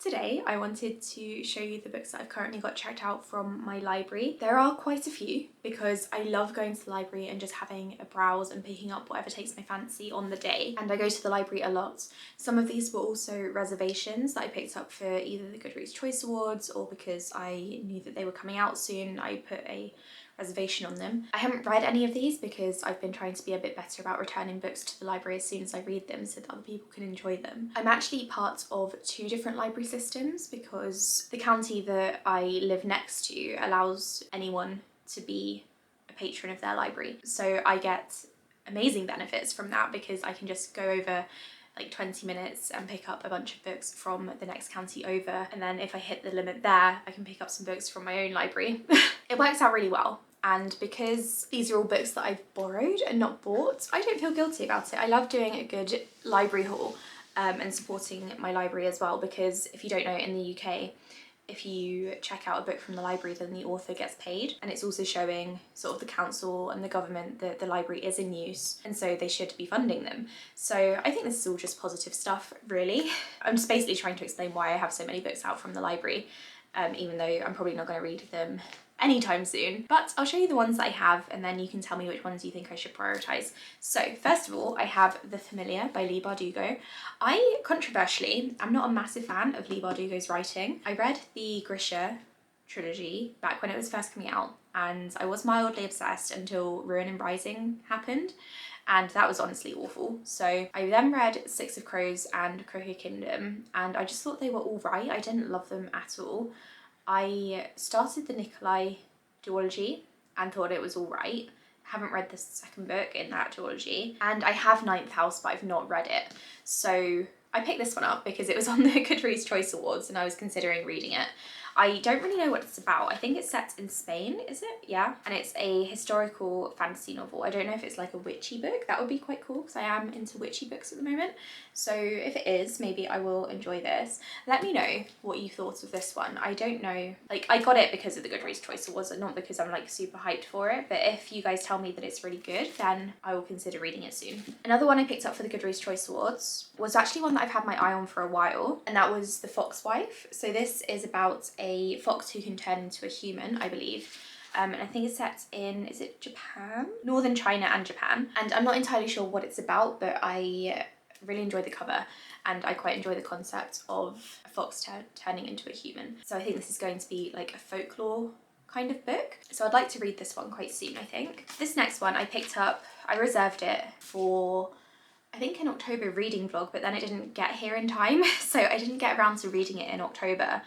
Today I wanted to show you the books that I've currently got checked out from my library. There are quite a few because I love going to the library and just having a browse and picking up whatever takes my fancy on the day, and I go to the library a lot. Some of these were also reservations that I picked up for either the Goodreads Choice Awards or because I knew that they were coming out soon. I put a reservation on them. I haven't read any of these because I've been trying to be a bit better about returning books to the library as soon as I read them so that other people can enjoy them. I'm actually part of two different library systems because the county that I live next to allows anyone to be a patron of their library. So I get amazing benefits from that because I can just go over like 20 minutes and pick up a bunch of books from the next county over, and then if I hit the limit there I can pick up some books from my own library. It works out really well, and because these are all books that I've borrowed and not bought, I don't feel guilty about it. I love doing a good library haul and supporting my library as well, because if you don't know, in the UK, if you check out a book from the library, then the author gets paid, and it's also showing sort of the council and the government that the library is in use, and so they should be funding them. So I think this is all just positive stuff, really. I'm just basically trying to explain why I have so many books out from the library, even though I'm probably not going to read them anytime soon. But I'll show you the ones that I have, and then you can tell me which ones you think I should prioritise. So first of all, I have The Familiar by Leigh Bardugo. I, controversially, am not a massive fan of Leigh Bardugo's writing. I read the Grisha trilogy back when it was first coming out, and I was mildly obsessed until Ruin and Rising happened, and that was honestly awful. So I then read Six of Crows and Crooked Kingdom, and I just thought they were all right. I didn't love them at all. I started the Nikolai duology and thought it was all right. Haven't read the second book in that duology, and I have Ninth House, but I've not read it. So I picked this one up because it was on the Goodreads Choice Awards and I was considering reading it. I don't really know what it's about. I think it's set in Spain, is it? Yeah. And it's a historical fantasy novel. I don't know if it's like a witchy book. That would be quite cool because I am into witchy books at the moment. So if it is, maybe I will enjoy this. Let me know what you thought of this one. I don't know, like I got it because of the Goodreads Choice Awards and not because I'm like super hyped for it. But if you guys tell me that it's really good, then I will consider reading it soon. Another one I picked up for the Goodreads Choice Awards was actually one that I've had my eye on for a while, and that was The Fox Wife. So this is about a fox who can turn into a human, I believe. And I think it's set in, is it Japan? Northern China and Japan. And I'm not entirely sure what it's about, but I really enjoyed the cover and I quite enjoy the concept of a fox turning into a human. So I think this is going to be like a folklore kind of book. So I'd like to read this one quite soon, I think. This next one I picked up, I reserved it for I think an October reading vlog, but then it didn't get here in time. So I didn't get around to reading it in October.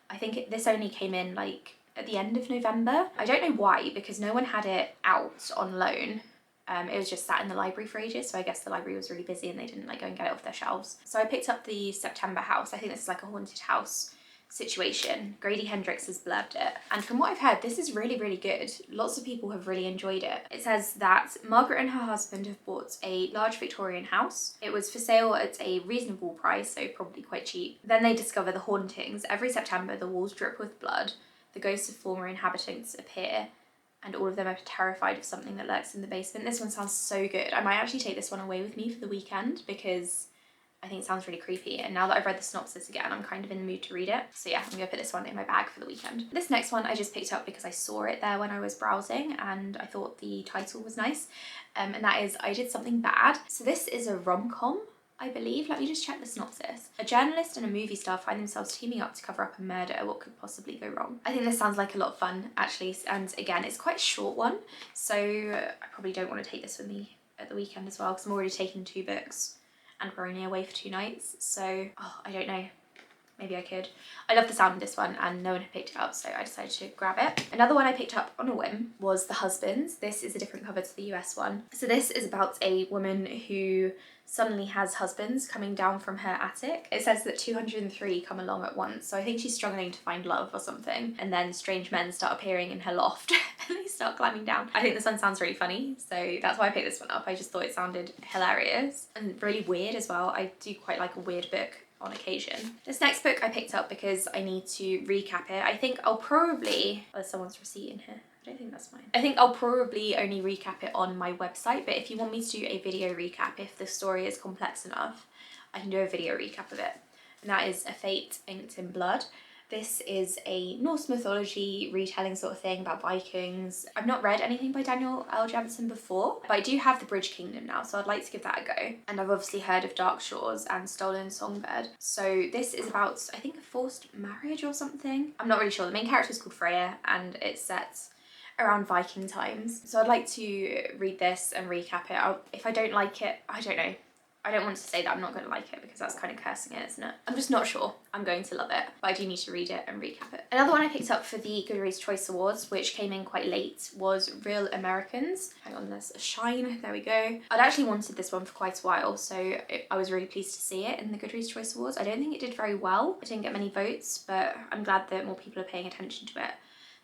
I think this only came in like at the end of November. I don't know why, because no one had it out on loan. It was just sat in the library for ages, so I guess the library was really busy and they didn't like go and get it off their shelves. So I picked up the September House. I think this is like a haunted house situation. Grady Hendrix has blurbed it, and from what I've heard, this is really, really good. Lots of people have really enjoyed it. It says that Margaret and her husband have bought a large Victorian house. It was for sale at a reasonable price, so probably quite cheap. Then they discover the hauntings. Every September the walls drip with blood, the ghosts of former inhabitants appear, and all of them are terrified of something that lurks in the basement. This one sounds so good. I might actually take this one away with me for the weekend because I think it sounds really creepy, and now that I've read the synopsis again, I'm kind of in the mood to read it. So yeah, I'm gonna put this one in my bag for the weekend. This next one I just picked up because I saw it there when I was browsing and I thought the title was nice, and that is I Did Something Bad. So this is a rom-com, I believe. Let me just check the synopsis. A journalist and a movie star find themselves teaming up to cover up a murder. What could possibly go wrong? I think this sounds like a lot of fun, actually, and again, it's quite a short one, so I probably don't want to take this with me at the weekend as well, because I'm already taking 2 books and we're only away for 2 nights, so I don't know, maybe I could. I love the sound of this one and no one had picked it up, so I decided to grab it. Another one I picked up on a whim was The Husbands. This is a different cover to the US one. So this is about a woman who suddenly has husbands coming down from her attic. It says that 203 come along at once, so I think she's struggling to find love or something, and then strange men start appearing in her loft and they start climbing down. I think this one sounds really funny, so that's why I picked this one up. I just thought it sounded hilarious and really weird as well. I do quite like a weird book on occasion. This next book I picked up because I need to recap it. I think I'll probably, there's someone's receipt in here. I don't think that's mine. I think I'll probably only recap it on my website, but if you want me to do a video recap, if the story is complex enough, I can do a video recap of it. and that is A Fate Inked in Blood. This is a Norse mythology retelling sort of thing about Vikings. I've not read anything by Daniel L. Jemison before, but I do have The Bridge Kingdom now, so I'd like to give that a go. And I've obviously heard of Dark Shores and Stolen Songbird. So this is about, I think, a forced marriage or something. I'm not really sure. The main character is called Freya, and it's set around Viking times. So I'd like to read this and recap it. If I don't like it, I don't know. I don't want to say that I'm not going to like it because that's kind of cursing it, isn't it? I'm just not sure I'm going to love it, but I do need to read it and recap it. Another one I picked up for the Goodreads Choice Awards, which came in quite late, was Real Americans. Hang on, there's a shine, there we go. I'd actually wanted this one for quite a while, so I was really pleased to see it in the Goodreads Choice Awards. I don't think it did very well. It didn't get many votes, but I'm glad that more people are paying attention to it.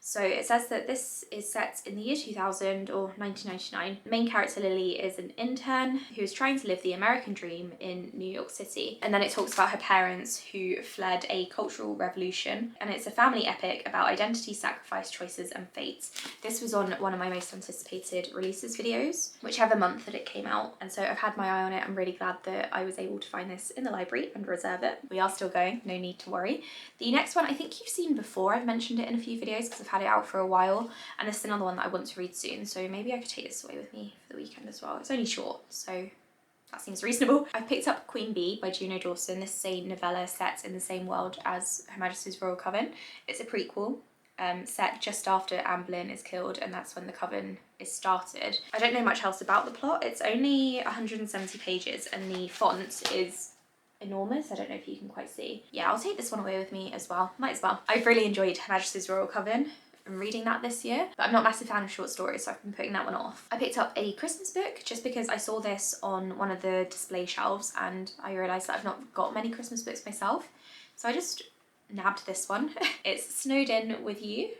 So it says that this is set in the year 2000 or 1999. The main character Lily is an intern who is trying to live the American dream in New York City. And then it talks about her parents who fled a cultural revolution. And it's a family epic about identity, sacrifice, choices and fate. This was on one of my most anticipated releases videos, whichever month that it came out. And so I've had my eye on it. I'm really glad that I was able to find this in the library and reserve it. We are still going, no need to worry. The next one I think you've seen before. I've mentioned it in a few videos because I've had it out for a while, and this is another one that I want to read soon, so maybe I could take this away with me for the weekend as well. It's only short, so that seems reasonable. I've picked up Queen Bee by Juno Dawson. This is a novella set in the same world as Her Majesty's Royal Coven. It's a prequel set just after Anne Boleyn is killed, and that's when the Coven is started. I don't know much else about the plot. It's only 170 pages and the font is enormous. I don't know if you can quite see. Yeah, I'll take this one away with me as well. Might as well. I've really enjoyed Her Majesty's Royal Coven. I'm reading that this year, but I'm not a massive fan of short stories, so I've been putting that one off. I picked up a Christmas book just because I saw this on one of the display shelves and I realised that I've not got many Christmas books myself, so I just nabbed this one. It's Snowed In With You.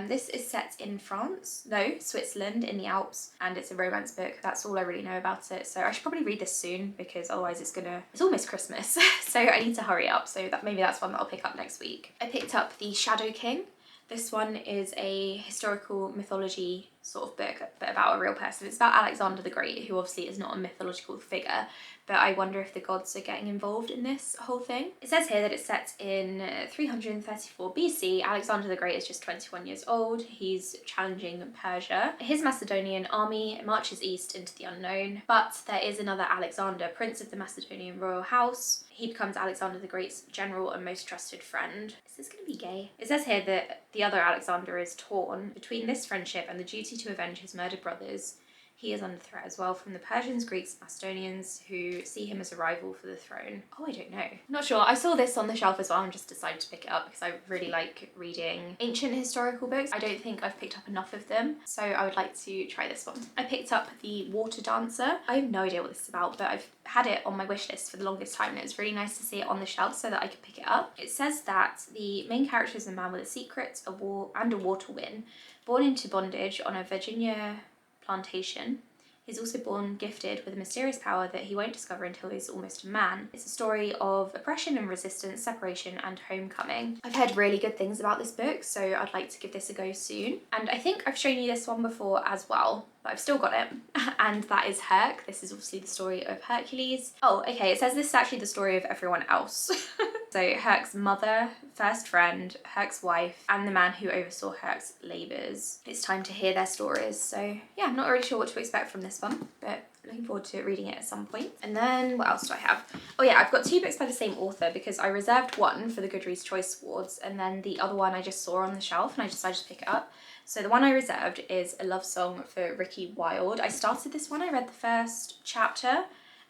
This is set in Switzerland in the Alps, and it's a romance book. That's all I really know about it, so I should probably read this soon because otherwise it's almost Christmas, so I need to hurry up, so maybe that's one that I'll pick up next week. I picked up The Shadow King. This one is a historical mythology sort of book, but about a real person. It's about Alexander the Great, who obviously is not a mythological figure, but I wonder if the gods are getting involved in this whole thing. It says here that it's set in 334 BC. Alexander the Great is just 21 years old. He's challenging Persia. His Macedonian army marches east into the unknown, but there is another Alexander, prince of the Macedonian royal house. He becomes Alexander the Great's general and most trusted friend. Is this going to be gay? It says here that the other Alexander is torn between this friendship and the duty to avenge his murdered brothers. He is under threat as well from the Persians, Greeks, Macedonians, who see him as a rival for the throne. Oh, I don't know. Not sure. I saw this on the shelf as well and just decided to pick it up because I really like reading ancient historical books. I don't think I've picked up enough of them, so I would like to try this one. I picked up The Water Dancer. I have no idea what this is about, but I've had it on my wish list for the longest time and it was really nice to see it on the shelf so that I could pick it up. It says that the main character is a man with a secret, a war, and a war to win, born into bondage on a Virginia plantation. He's also born gifted with a mysterious power that he won't discover until he's almost a man. It's a story of oppression and resistance, separation and homecoming. I've heard really good things about this book, so I'd like to give this a go soon. And I think I've shown you this one before as well, but I've still got it. And that is Herc. This is obviously the story of Hercules. Oh, okay, it says this is actually the story of everyone else. So Herc's mother, first friend, Herc's wife, and the man who oversaw Herc's labours. It's time to hear their stories. So yeah, I'm not really sure what to expect from this one, but looking forward to reading it at some point. And then what else do I have? Oh yeah, I've got two books by the same author because I reserved one for the Goodreads Choice Awards and then the other one I just saw on the shelf and I decided to pick it up. So the one I reserved is A Love Song for Ricky Wilde. I started this one, I read the first chapter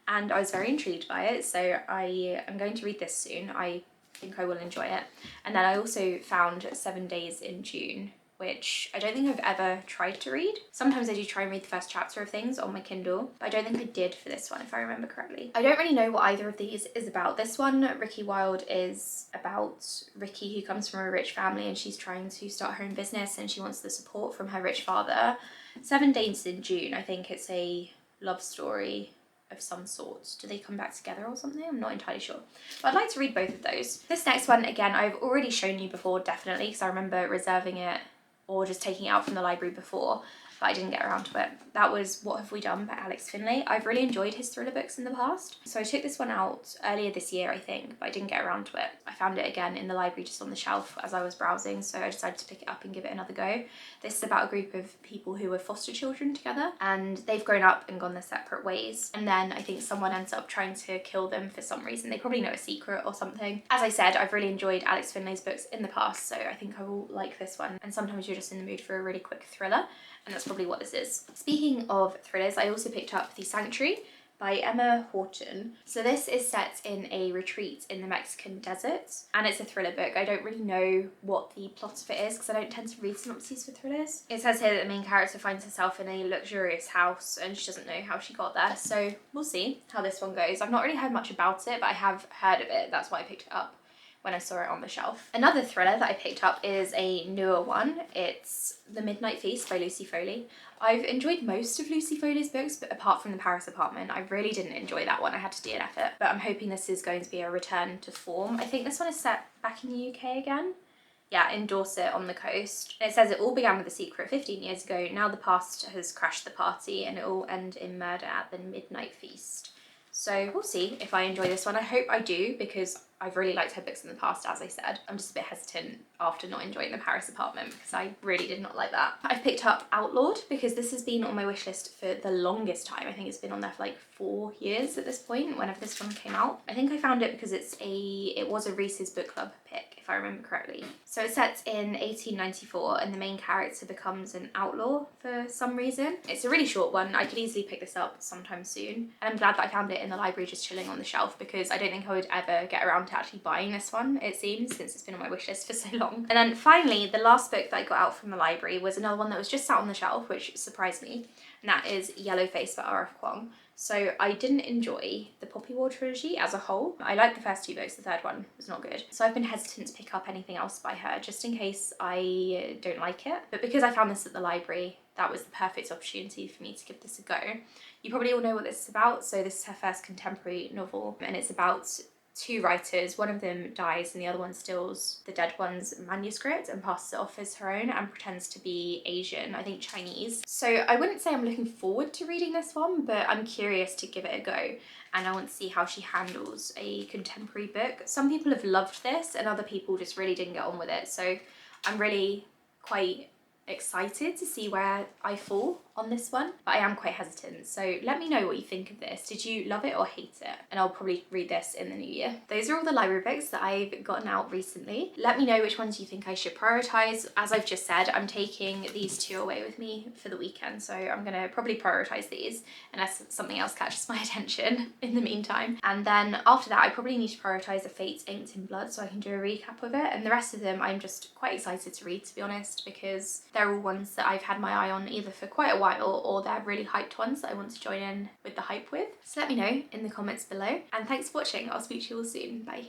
and I was very intrigued by it, so I am going to read this soon. I think I will enjoy it. And then I also found 7 Days in June, which I don't think I've ever tried to read. Sometimes I do try and read the first chapter of things on my Kindle, but I don't think I did for this one if I remember correctly. I don't really know what either of these is about. This one, Ricky Wilde, is about Ricky who comes from a rich family and she's trying to start her own business and she wants the support from her rich father. 7 Days in June, I think it's a love story of some sort. Do they come back together or something? I'm not entirely sure. But I'd like to read both of those. This next one, again, I've already shown you before, definitely, because I remember reserving it or just taking it out from the library before. but I didn't get around to it. That was What Have We Done by Alex Finlay. I've really enjoyed his thriller books in the past. So I took this one out earlier this year, I think, but I didn't get around to it. I found it again in the library just on the shelf as I was browsing, so I decided to pick it up and give it another go. This is about a group of people who were foster children together, and they've grown up and gone their separate ways. And then I think someone ends up trying to kill them for some reason. They probably know a secret or something. As I said, I've really enjoyed Alex Finlay's books in the past, so I think I will like this one. And sometimes you're just in the mood for a really quick thriller, and that's probably what this is. Speaking of thrillers, I also picked up The Sanctuary by Emma Horton. So this is set in a retreat in the Mexican desert, and it's a thriller book. I don't really know what the plot of it is because I don't tend to read synopses for thrillers. It says here that the main character finds herself in a luxurious house and she doesn't know how she got there, so we'll see how this one goes. I've not really heard much about it, but I have heard of it. That's why I picked it up when I saw it on the shelf. Another thriller that I picked up is a newer one. It's The Midnight Feast by Lucy Foley. I've enjoyed most of Lucy Foley's books, but apart from The Paris Apartment, I really didn't enjoy that one. I had to DNF it, but I'm hoping this is going to be a return to form. I think this one is set back in the UK again. Yeah, in Dorset on the coast. It says it all began with a secret 15 years ago. Now the past has crashed the party and it will end in murder at the midnight feast. So we'll see if I enjoy this one. I hope I do because I've really liked her books in the past, as I said. I'm just a bit hesitant after not enjoying The Paris Apartment because I really did not like that. I've picked up Outlawed because this has been on my wish list for the longest time. I think it's been on there for like 4 years at this point, whenever this one came out. I think I found it because it was a Reese's Book Club pick, if I remember correctly. So it's set in 1894 and the main character becomes an outlaw for some reason. It's a really short one. I could easily pick this up sometime soon. And I'm glad that I found it in the library just chilling on the shelf because I don't think I would ever get around to actually buying this one, it seems, since it's been on my wish list for so long. And then finally, the last book that I got out from the library was another one that was just sat on the shelf, which surprised me, and that is Yellowface by R.F. Kuang. So I didn't enjoy the Poppy War trilogy as a whole. I liked the first 2 books, the third one was not good. So I've been hesitant to pick up anything else by her, just in case I don't like it. But because I found this at the library, that was the perfect opportunity for me to give this a go. You probably all know what this is about. So this is her first contemporary novel, and it's about 2 writers. One of them dies and the other one steals the dead one's manuscript and passes it off as her own and pretends to be Asian, I think Chinese. So I wouldn't say I'm looking forward to reading this one, but I'm curious to give it a go and I want to see how she handles a contemporary book. Some people have loved this and other people just really didn't get on with it, so I'm really quite excited to see where I fall on this one, but I am quite hesitant. So let me know what you think of this. Did you love it or hate it? And I'll probably read this in the new year. Those are all the library books that I've gotten out recently. Let me know which ones you think I should prioritize. As I've just said, I'm taking these 2 away with me for the weekend, so I'm gonna probably prioritize these unless something else catches my attention in the meantime. And then after that, I probably need to prioritize A Fate Inked in Blood so I can do a recap of it. And the rest of them I'm just quite excited to read, to be honest, because they're all ones that I've had my eye on either for quite a while or they're really hyped ones that I want to join in with the hype with. So let me know in the comments below, and thanks for watching. I'll speak to you all soon. Bye.